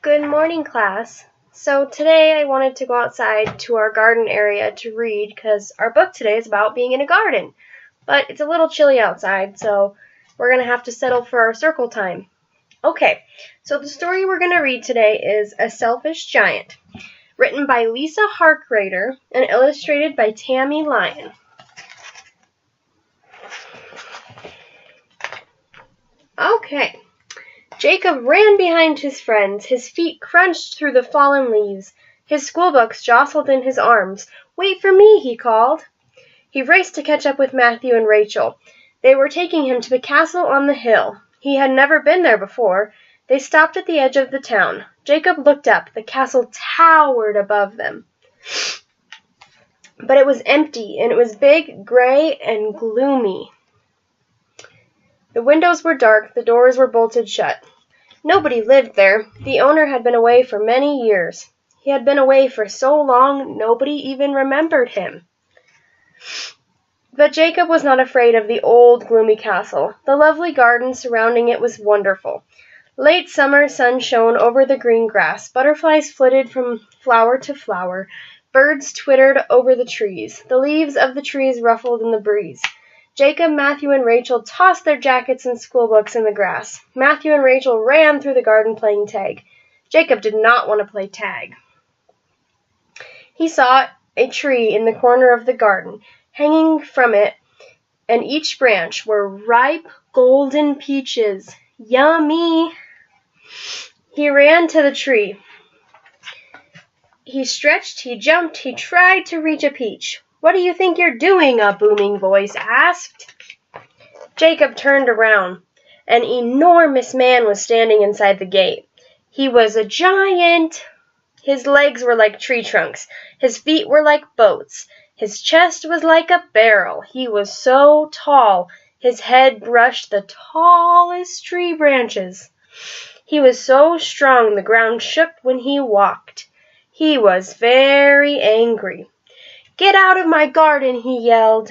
Good morning, class. So today I wanted to go outside to our garden area to read because our book today is about being in a garden. But it's a little chilly outside, so we're going to have to settle for our circle time. Okay, so the story we're going to read today is A Selfish Giant, written by Lisa Harkrader and illustrated by Tammy Lyon. Okay. Jacob ran behind his friends. His feet crunched through the fallen leaves. His schoolbooks jostled in his arms. "Wait for me," he called. He raced to catch up with Matthew and Rachel. They were taking him to the castle on the hill. He had never been there before. They stopped at the edge of the town. Jacob looked up. The castle towered above them. But it was empty, and it was big, gray, and gloomy. The windows were dark, the doors were bolted shut. Nobody lived there. The owner had been away for many years. He had been away for so long, nobody even remembered him. But Jacob was not afraid of the old, gloomy castle. The lovely garden surrounding it was wonderful. Late summer sun shone over the green grass. Butterflies flitted from flower to flower. Birds twittered over the trees. The leaves of the trees ruffled in the breeze. Jacob, Matthew, and Rachel tossed their jackets and schoolbooks in the grass. Matthew and Rachel ran through the garden playing tag. Jacob did not want to play tag. He saw a tree in the corner of the garden. Hanging from it and each branch were ripe golden peaches. Yummy! He ran to the tree. He stretched, he jumped, he tried to reach a peach. "What do you think you're doing?" a booming voice asked. Jacob turned around. An enormous man was standing inside the gate. He was a giant. His legs were like tree trunks. His feet were like boats. His chest was like a barrel. He was so tall. His head brushed the tallest tree branches. He was so strong the ground shook when he walked. He was very angry. "Get out of my garden," he yelled.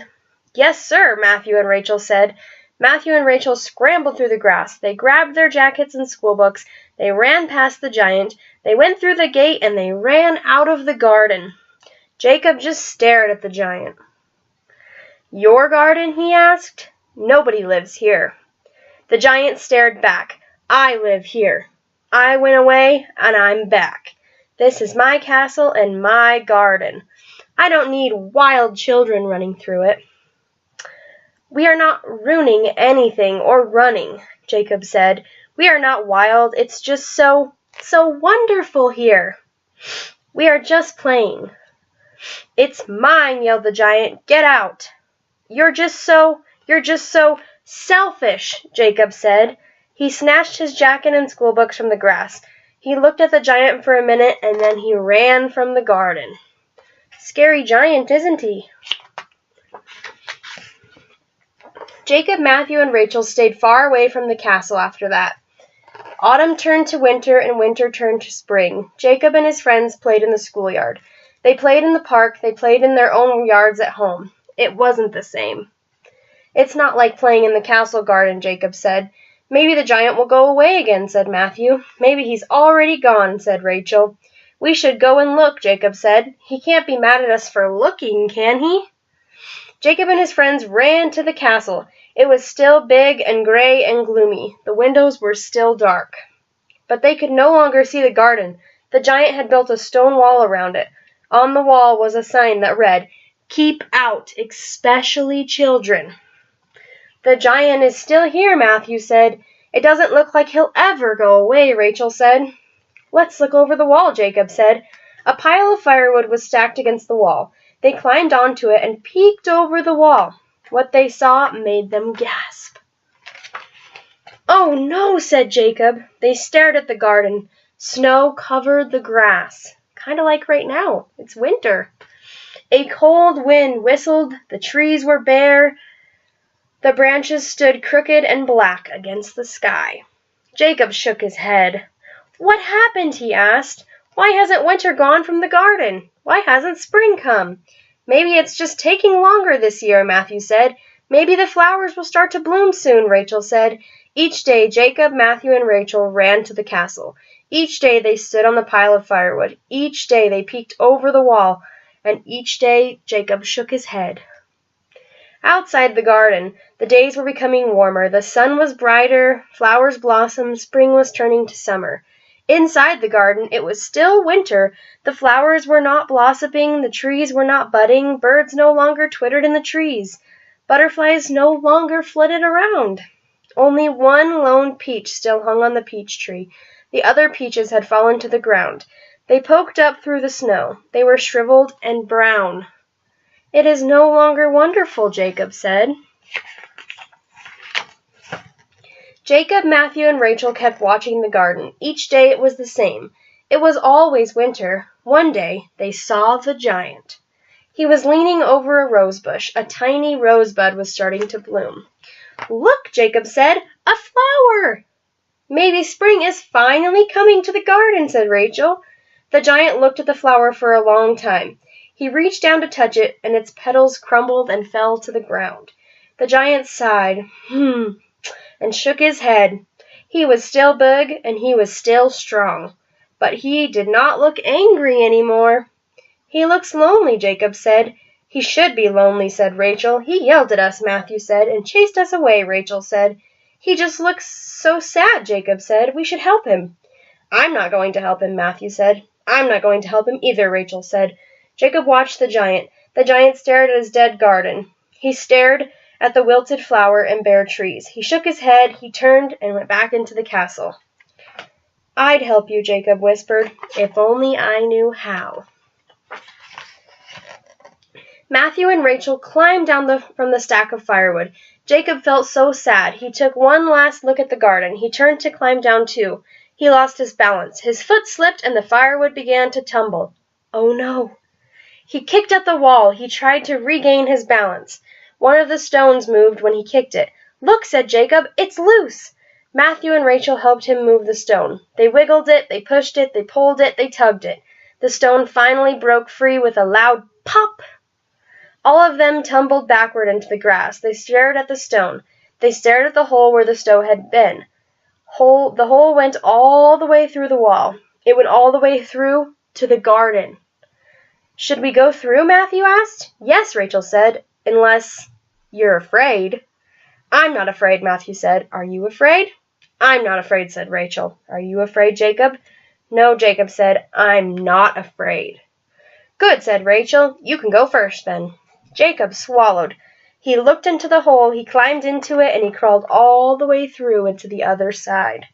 "Yes, sir," Matthew and Rachel said. Matthew and Rachel scrambled through the grass. They grabbed their jackets and schoolbooks. They ran past the giant. They went through the gate, and they ran out of the garden. Jacob just stared at the giant. "Your garden?" he asked. "Nobody lives here." The giant stared back. "I live here. I went away, and I'm back. This is my castle and my garden. I don't need wild children running through it." "We are not ruining anything or running," Jacob said. "We are not wild. It's just so wonderful here. We are just playing." "It's mine," yelled the giant. "Get out." You're just so selfish," Jacob said. He snatched his jacket and schoolbooks from the grass. He looked at the giant for a minute, and then he ran from the garden. Scary giant, isn't he? Jacob, Matthew, and Rachel stayed far away from the castle after that. Autumn turned to winter, and winter turned to spring. Jacob and his friends played in the schoolyard. They played in the park. They played in their own yards at home. It wasn't the same. "It's not like playing in the castle garden," Jacob said. "Maybe the giant will go away again," said Matthew. "Maybe he's already gone," said Rachel. "We should go and look," Jacob said. "He can't be mad at us for looking, can he?" Jacob and his friends ran to the castle. It was still big and gray and gloomy. The windows were still dark. But they could no longer see the garden. The giant had built a stone wall around it. On the wall was a sign that read, "Keep out, especially children." "The giant is still here," Matthew said. "It doesn't look like he'll ever go away," Rachel said. "Let's look over the wall," Jacob said. A pile of firewood was stacked against the wall. They climbed onto it and peeked over the wall. What they saw made them gasp. "Oh, no," said Jacob. They stared at the garden. Snow covered the grass. Kind of like right now. It's winter. A cold wind whistled. The trees were bare. The branches stood crooked and black against the sky. Jacob shook his head. "What happened?" he asked. "Why hasn't winter gone from the garden? Why hasn't spring come?" "Maybe it's just taking longer this year," Matthew said. "Maybe the flowers will start to bloom soon," Rachel said. Each day, Jacob, Matthew, and Rachel ran to the castle. Each day they stood on the pile of firewood. Each day they peeked over the wall, and each day Jacob shook his head. Outside the garden, the days were becoming warmer. The sun was brighter, flowers blossomed, spring was turning to summer. Inside the garden, it was still winter. The flowers were not blossoming, the trees were not budding, birds no longer twittered in the trees. Butterflies no longer flitted around. Only one lone peach still hung on the peach tree. The other peaches had fallen to the ground. They poked up through the snow. They were shriveled and brown. "It is no longer wonderful," Jacob said. Jacob, Matthew, and Rachel kept watching the garden. Each day it was the same. It was always winter. One day they saw the giant. He was leaning over a rose bush. A tiny rosebud was starting to bloom. "Look," Jacob said, "a flower!" "Maybe spring is finally coming to the garden," said Rachel. The giant looked at the flower for a long time. He reached down to touch it, and its petals crumbled and fell to the ground. The giant sighed, and shook his head. He was still big, and he was still strong. But he did not look angry any more. "He looks lonely," Jacob said. "He should be lonely," said Rachel. "He yelled at us," Matthew said, "and chased us away," Rachel said. "He just looks so sad," Jacob said. "We should help him." "I'm not going to help him," Matthew said. "I'm not going to help him either," Rachel said. Jacob watched the giant. The giant stared at his dead garden. He stared at the wilted flower and bare trees. He shook his head, he turned, and went back into the castle. "I'd help you," Jacob whispered, "if only I knew how." Matthew and Rachel climbed down from the stack of firewood. Jacob felt so sad. He took one last look at the garden. He turned to climb down too. He lost his balance. His foot slipped and the firewood began to tumble. Oh no! He kicked at the wall. He tried to regain his balance. One of the stones moved when he kicked it. "Look," said Jacob, "it's loose." Matthew and Rachel helped him move the stone. They wiggled it, they pushed it, they pulled it, they tugged it. The stone finally broke free with a loud pop. All of them tumbled backward into the grass. They stared at the stone. They stared at the hole where the stone had been. The hole went all the way through the wall. It went all the way through to the garden. "Should we go through?" Matthew asked. "Yes," Rachel said, "unless you're afraid." "I'm not afraid," Matthew said. "Are you afraid?" "I'm not afraid," said Rachel. "Are you afraid, Jacob?" "No," Jacob said. "I'm not afraid." "Good," said Rachel. "You can go first, then." Jacob swallowed. He looked into the hole, he climbed into it, and he crawled all the way through into the other side.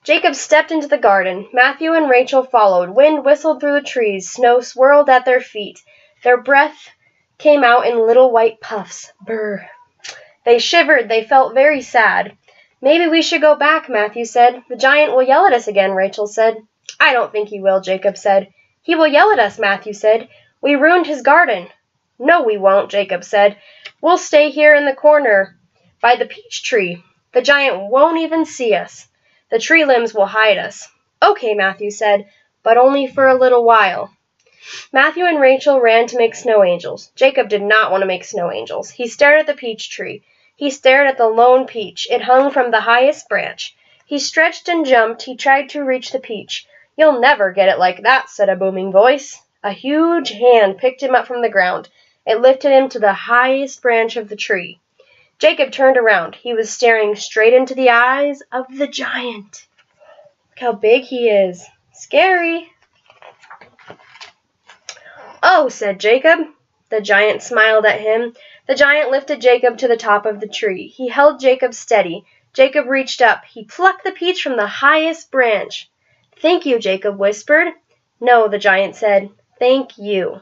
Jacob stepped into the garden. Matthew and Rachel followed. Wind whistled through the trees. Snow swirled at their feet. Their breath came out in little white puffs. Brr. They shivered. They felt very sad. "Maybe we should go back," Matthew said. "The giant will yell at us again," Rachel said. "I don't think he will," Jacob said. "He will yell at us," Matthew said. "We ruined his garden." "No, we won't," Jacob said. "We'll stay here in the corner by the peach tree. The giant won't even see us. The tree limbs will hide us." "Okay," Matthew said, "but only for a little while." Matthew and Rachel ran to make snow angels. Jacob did not want to make snow angels. He stared at the peach tree. He stared at the lone peach. It hung from the highest branch. He stretched and jumped. He tried to reach the peach. "You'll never get it like that," said a booming voice. A huge hand picked him up from the ground. It lifted him to the highest branch of the tree. Jacob turned around. He was staring straight into the eyes of the giant. Look how big he is. Scary. "Oh," said Jacob. The giant smiled at him. The giant lifted Jacob to the top of the tree. He held Jacob steady. Jacob reached up. He plucked the peach from the highest branch. "Thank you," Jacob whispered. "No," the giant said. "Thank you."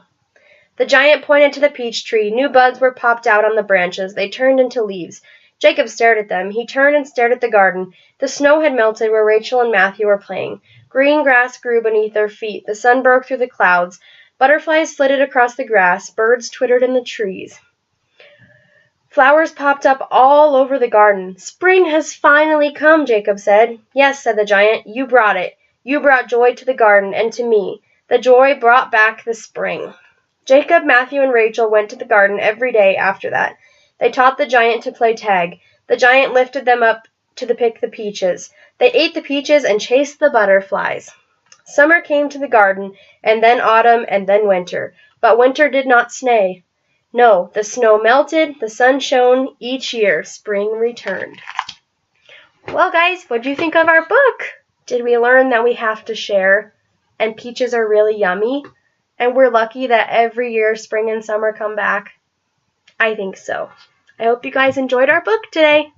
The giant pointed to the peach tree. New buds were popped out on the branches. They turned into leaves. Jacob stared at them. He turned and stared at the garden. The snow had melted where Rachel and Matthew were playing. Green grass grew beneath their feet. The sun broke through the clouds. Butterflies flitted across the grass. Birds twittered in the trees. Flowers popped up all over the garden. "Spring has finally come," Jacob said. "Yes," said the giant. "You brought it. You brought joy to the garden and to me. The joy brought back the spring." Jacob, Matthew, and Rachel went to the garden every day after that. They taught the giant to play tag. The giant lifted them up to pick the peaches. They ate the peaches and chased the butterflies. Summer came to the garden, and then autumn, and then winter. But winter did not stay. No, the snow melted, the sun shone, each year spring returned. Well, guys, what do you think of our book? Did we learn that we have to share, and peaches are really yummy, and we're lucky that every year spring and summer come back? I think so. I hope you guys enjoyed our book today.